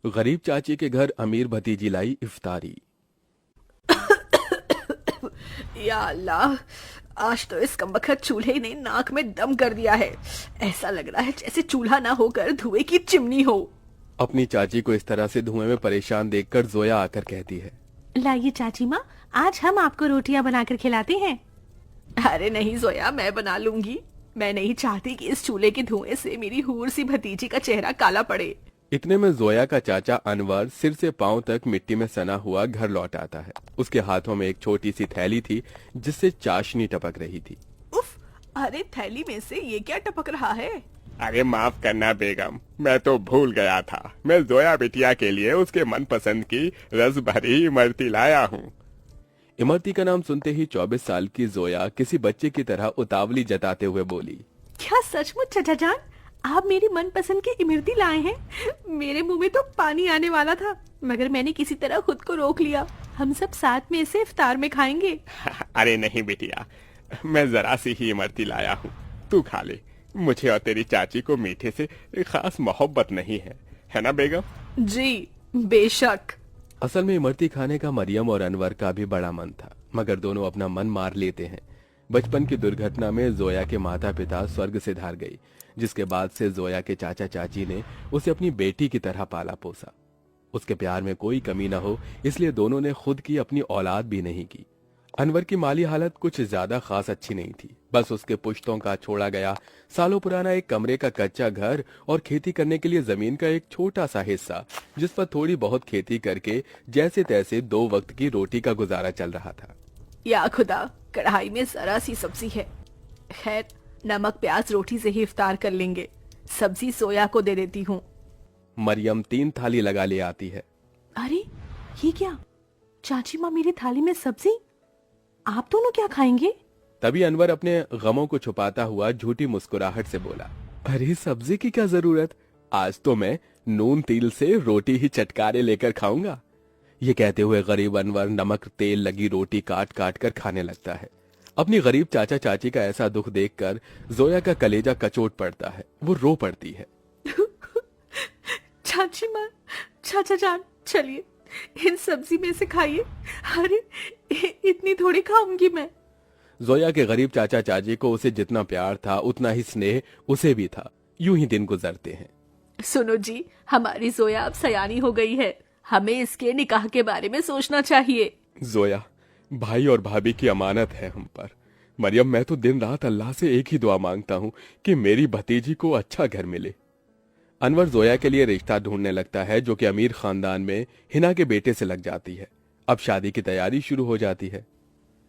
गरीब चाची के घर अमीर भतीजी लाई इफ्तारी। या अल्लाह, आज तो इस कमबख्त चूल्हे ने नाक में दम कर दिया है। ऐसा लग रहा है जैसे चूल्हा ना होकर धुएं की चिमनी हो। अपनी चाची को इस तरह से धुएं में परेशान देखकर जोया आकर कहती है, लाइए चाची माँ, आज हम आपको रोटियां बनाकर खिलाते हैं। अरे नहीं जोया, मैं बना लूंगी। मैं नहीं चाहती कि इस चूल्हे के धुएं से मेरी हूर सी भतीजी का चेहरा काला पड़े। इतने में जोया का चाचा अनवर सिर से पांव तक मिट्टी में सना हुआ घर लौट आता है। उसके हाथों में एक छोटी सी थैली थी जिससे चाशनी टपक रही थी। उफ, अरे थैली में से ये क्या टपक रहा है? अरे माफ करना बेगम, मैं तो भूल गया था। मैं जोया बिटिया के लिए उसके मनपसंद की रस भरी इमरती लाया हूँ। इमरती का नाम सुनते ही 24 साल की जोया किसी बच्चे की तरह उतावली जताते हुए बोली, क्या सचमुच चाचा जान, आप मेरी मनपसंद की इमरती लाए हैं? मेरे मुंह में तो पानी आने वाला था, मगर मैंने किसी तरह खुद को रोक लिया। हम सब साथ में इसे इफ्तार में खाएंगे। अरे नहीं बिटिया, मैं जरा सी ही इमरती लाया हूँ, तू खा ले। मुझे और तेरी चाची को मीठे से खास मोहब्बत नहीं है ना बेगम? जी बेशक। असल में इमरती खाने का मरियम और अनवर का भी बड़ा मन था, मगर दोनों अपना मन मार लेते हैं। बचपन की दुर्घटना में जोया के माता पिता स्वर्ग से धार गई, जिसके बाद से जोया के चाचा चाची ने उसे अपनी बेटी की तरह पाला पोसा। उसके प्यार में कोई कमी न हो, इसलिए दोनों ने खुद की अपनी औलाद भी नहीं की। अनवर की माली हालत कुछ ज्यादा खास अच्छी नहीं थी। बस उसके पुश्तों का छोड़ा गया सालों पुराना एक कमरे का कच्चा घर और खेती करने के लिए जमीन का एक छोटा सा हिस्सा, जिस पर थोड़ी बहुत खेती करके जैसे तैसे 2 वक्त की रोटी का गुजारा चल रहा था। या खुदा, कढ़ाई में जरा सी सब्जी है। खैर, नमक प्याज रोटी से ही इफ्तार कर लेंगे। सब्जी सोया को दे देती हूँ। मरियम 3 थाली लगा ले आती है। अरे ये क्या, चाची माँ मेरी थाली में सब्जी, आप दोनों क्या खाएंगे? तभी अनवर अपने गमों को छुपाता हुआ झूठी मुस्कुराहट से बोला, अरे सब्जी की क्या जरूरत, आज तो मैं नून तिल से रोटी ही चटकारे लेकर खाऊंगा। ये कहते हुए गरीब अनवर नमक तेल लगी रोटी काट काट कर खाने लगता है। अपनी गरीब चाचा चाची का ऐसा दुख देखकर जोया का कलेजा कचोट पड़ता है। वो रो पड़ती है। चाची माँ, चाचा जान, चलिए इन सब्जी में से खाइए। अरे इतनी थोड़ी खाऊंगी मैं। जोया के गरीब चाचा चाची को उसे जितना प्यार था उतना ही स्नेह उसे भी था। यूं ही दिन गुजरते हैं। सुनो जी, हमारी जोया अब सयानी हो गई है। हमें इसके निकाह के बारे में सोचना चाहिए। जोया, भाई और भाभी की अमानत है हम पर। मरियम, मैं तो दिन रात अल्लाह से एक ही दुआ मांगता हूँ कि मेरी भतीजी को अच्छा घर मिले। अनवर जोया के लिए रिश्ता ढूंढने लगता है, जो कि अमीर खानदान में हिना के बेटे से लग जाती है। अब शादी की तैयारी शुरू हो जाती है।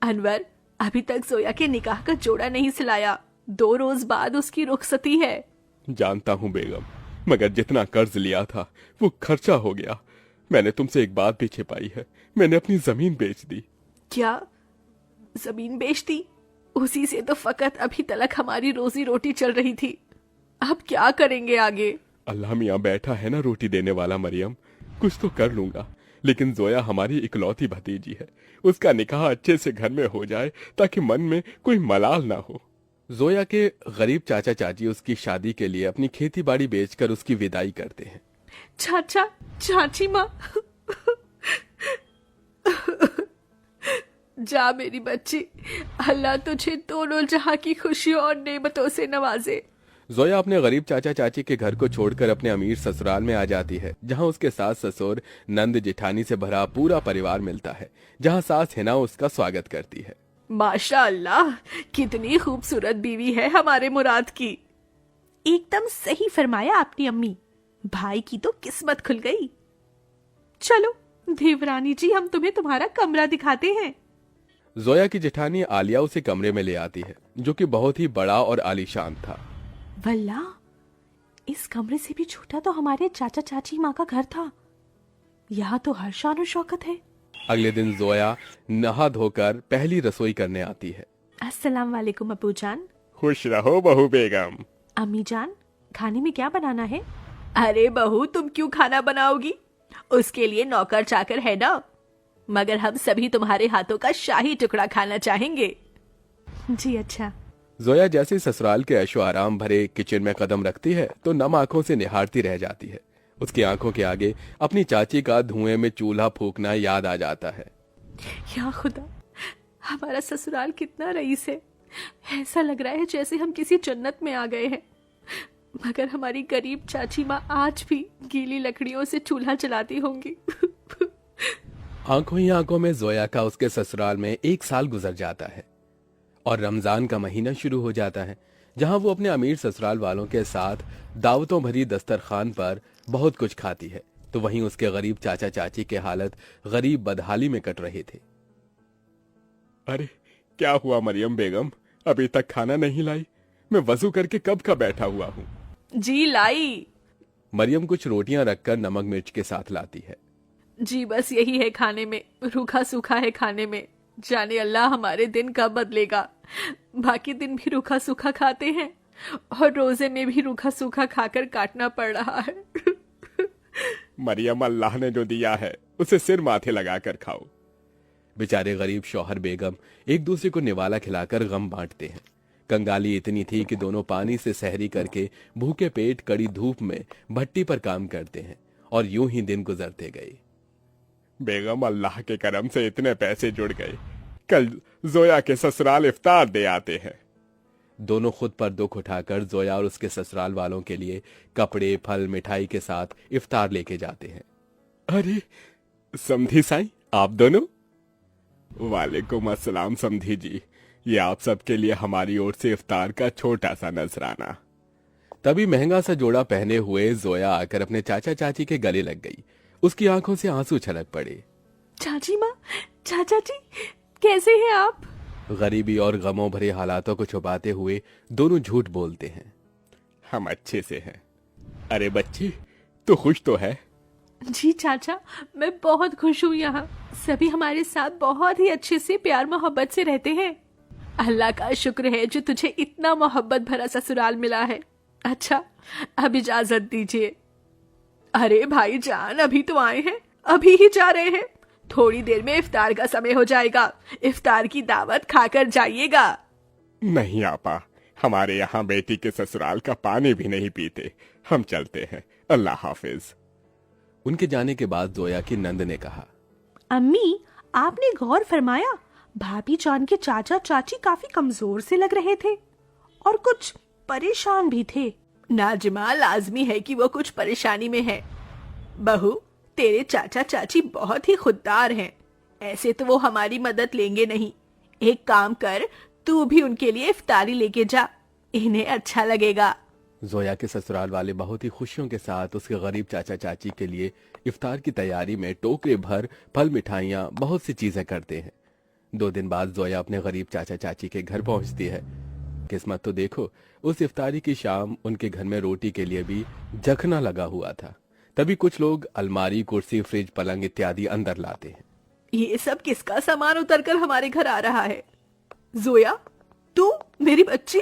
अनवर, अभी तक जोया के निकाह का जोड़ा नहीं सिलाया। 2 रोज बाद उसकी रुखसती है। जानता हूँ बेगम, मगर जितना कर्ज लिया था वो खर्चा हो गया। मैंने तुमसे एक बात भी छिपाई है, मैंने अपनी जमीन बेच दी। क्या जमीन बेच दी? उसी से तो फकत अभी तक हमारी रोजी रोटी चल रही थी। अब क्या करेंगे आगे? अल्लाह मियाँ बैठा है ना रोटी देने वाला। मरियम, कुछ तो कर लूंगा, लेकिन जोया हमारी इकलौती भतीजी है। उसका निकाह अच्छे से घर में हो जाए ताकि मन में कोई मलाल ना हो। जोया के गरीब चाचा चाची उसकी शादी के लिए अपनी खेती बाड़ी बेचकर उसकी विदाई करते हैं। चाचा चाची माँ, जा मेरी बच्ची, अल्लाह तुझे दोनों जहां की खुशियों और नेमतों से नवाजे। जोया अपने गरीब चाचा चाची के घर को छोड़कर अपने अमीर ससुराल में आ जाती है, जहां उसके सास ससुर नंद जेठानी से भरा पूरा परिवार मिलता है, जहां सास हिना उसका स्वागत करती है। माशाअल्लाह, कितनी खूबसूरत बीवी है हमारे मुराद की। एकदम सही फरमाया आपने अम्मी, भाई की तो किस्मत खुल गई। चलो देवरानी जी, हम तुम्हें तुम्हारा कमरा दिखाते हैं। जोया की जेठानी आलिया उसे कमरे में ले आती है, जो कि बहुत ही बड़ा और आलीशान था। वल्ला, इस कमरे से भी छोटा तो हमारे चाचा चाची माँ का घर था। यहाँ तो हर शान और शौकत है। अगले दिन जोया नहा धोकर पहली रसोई करने आती है। अस्सलाम वालेकुम अबू जान। खुश रहो बहू बेगम। अम्मी जान, खाने में क्या बनाना है? अरे बहू, तुम क्यों खाना बनाओगी? उसके लिए नौकर चाकर है ना। मगर हम सभी तुम्हारे हाथों का शाही टुकड़ा खाना चाहेंगे। जी अच्छा। जोया जैसे ससुराल के ऐशो आराम भरे किचन में कदम रखती है तो नम आंखों से निहारती रह जाती है। उसकी आंखों के आगे अपनी चाची का धुएं में चूल्हा फूकना याद आ जाता है। या खुदा, हमारा ससुराल कितना रईस है। ऐसा लग रहा है जैसे हम किसी जन्नत में आ गए हैं। मगर हमारी गरीब चाची माँ आज भी गीली लकड़ियों से चूल्हा जलाती होंगी। आंखों ही आंखों में जोया का उसके ससुराल में 1 साल गुजर जाता है और रमजान का महीना शुरू हो जाता है, जहां वो अपने अमीर ससुराल वालों के साथ दावतों भरी दस्तरखान पर बहुत कुछ खाती है, तो वहीं उसके गरीब चाचा चाची के हालत गरीब बदहाली में कट रहे थे। अरे क्या हुआ मरियम बेगम, अभी तक खाना नहीं लाई? मैं वजू करके कब का बैठा हुआ हूँ। जी लाई। मरियम कुछ रोटियां रखकर नमक मिर्च के साथ लाती है। जी बस यही है खाने में, रूखा सूखा है खाने में। जाने अल्लाह हमारे दिन कब बदलेगा। बाकी दिन भी रूखा सूखा खाते हैं और रोजे में भी रूखा सूखा खाकर काटना पड़ रहा है। मरियम, अल्लाह ने जो दिया है उसे सिर माथे लगाकर खाओ। बेचारे गरीब शौहर बेगम एक दूसरे को निवाला खिलाकर गम बांटते हैं। कंगाली इतनी थी कि दोनों पानी से सहरी करके भूखे पेट कड़ी धूप में भट्टी पर काम करते हैं और यूं ही दिन गुजरते गए। बेगम, अल्लाह के करम से इतने पैसे जुड़ गए, कल जोया के ससुराल इफ्तार दे आते हैं। दोनों खुद पर दुख उठाकर जोया और उसके ससुराल वालों के लिए कपड़े, फल, मिठाई के साथ इफ्तार लेके जाते हैं। अरे समधी साईं, आप दोनों? वालेकुम अस्सलाम समधी जी, ये आप सबके लिए हमारी ओर से इफ्तार का छोटा सा नजराना। तभी महंगा सा जोड़ा पहने हुए जोया आकर अपने चाचा चाची के गले लग गई। उसकी आंखों से आंसू छलक पड़े। चाची माँ, चाचा जी, कैसे हैं आप? गरीबी और गमों भरे हालातों को छुपाते हुए दोनों झूठ बोलते हैं। हम अच्छे से हैं। अरे बच्ची, तू खुश तो है? जी चाचा, मैं बहुत खुश हूँ। यहाँ सभी हमारे साथ बहुत ही अच्छे से प्यार मोहब्बत से रहते हैं। अल्लाह का शुक्र है जो तुझे इतना मोहब्बत भरा ससुराल मिला है। अच्छा, अब इजाजत दीजिए। अरे भाईजान, अभी तो आए हैं, अभी ही जा रहे हैं। थोड़ी देर में इफ्तार का समय हो जाएगा। इफ्तार की दावत खाकर जाइएगा। नहीं आपा, हमारे यहाँ बेटी के ससुराल का पानी भी नहीं पीते। हम चलते हैं, अल्लाह हाफिज। उनके जाने के बाद जोया की नंद ने कहा, अम्मी, आपने गौर फरमाया भाभी जान के चाचा चाची काफी कमजोर से लग रहे थे और कुछ परेशान भी थे। नाजिमा, लाजमी है कि वो कुछ परेशानी में है। बहू, तेरे चाचा चाची बहुत ही खुददार हैं। ऐसे तो वो हमारी मदद लेंगे नहीं। एक काम कर, तू भी उनके लिए इफ्तारी लेके जा, इन्हें अच्छा लगेगा। जोया के ससुराल वाले बहुत ही खुशियों के साथ उसके गरीब चाचा चाची के लिए इफ्तार की तैयारी में टोकरे भर फल, मिठाइयाँ, बहुत सी चीजें करते हैं। 2 दिन बाद जोया अपने गरीब चाचा चाची के घर पहुंचती है। किस्मत तो देखो, उस इफ्तारी की शाम उनके घर में रोटी के लिए भी जखना लगा हुआ था। तभी कुछ लोग अलमारी, कुर्सी, फ्रिज, पलंग इत्यादि अंदर लाते हैं। ये सब किसका सामान उतर कर हमारे घर आ रहा है? जोया, तू मेरी बच्ची?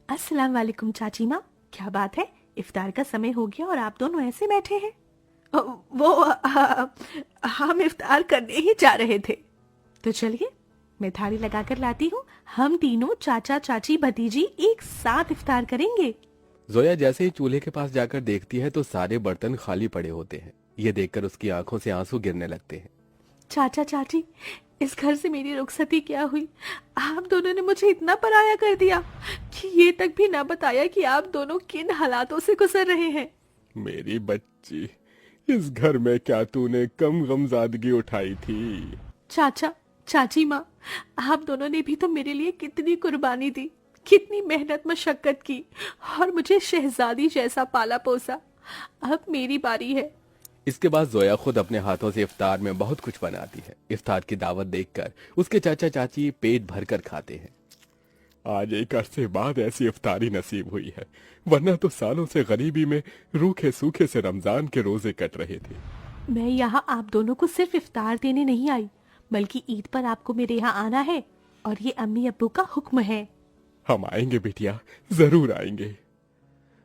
अस्सलाम वालेकुम चाची माँ, क्या बात है? इफ्तार का समय हो गया और आप दोनों ऐसे बैठे हैं? हम इफ्तार करने ही जा रहे थे। तो चलिए, मैं थाली लगाकर लाती हूँ। हम तीनों चाचा चाची भतीजी एक साथ इफ्तार करेंगे। जोया जैसे ही चूल्हे के पास जाकर देखती है तो सारे बर्तन खाली पड़े होते हैं। ये देखकर उसकी आंखों से आंसू गिरने लगते हैं। चाचा चाची, इस घर से मेरी रुखसती क्या हुई? आप दोनों ने मुझे इतना पराया कर दिया कि ये तक भी ना बताया कि आप दोनों किन हालातों से गुजर रहे हैं। मेरी बच्ची, इस घर में क्या तूने कम गमजादगी उठाई थी? चाचा चाची माँ, आप दोनों ने भी तो मेरे लिए कितनी कुर्बानी दी, कितनी मेहनत मशक्कत की और मुझे शहजादी जैसा पाला पोसा। अब मेरी बारी है। इसके बाद जोया खुद अपने हाथों से इफ्तार में बहुत कुछ बनाती है। इफ्तार की दावत देखकर उसके चाचा चाची पेट भरकर खाते हैं। आज एक अरसे बाद ऐसी इफ्तारी नसीब हुई है, वरना तो सालों से गरीबी में रूखे सूखे से रमजान के रोजे कट रहे थे। मैं यहाँ आप दोनों को सिर्फ इफ्तार देने नहीं आई, बल्कि ईद पर आपको मेरे यहाँ आना है और ये अम्मी अब्बू का हुक्म है। हम आएंगे बिटिया, जरूर आएंगे।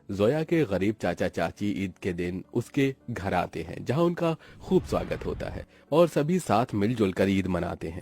जोया के गरीब चाचा चाची ईद के दिन उसके घर आते हैं, जहां उनका खूब स्वागत होता है और सभी साथ मिलजुल कर ईद मनाते हैं।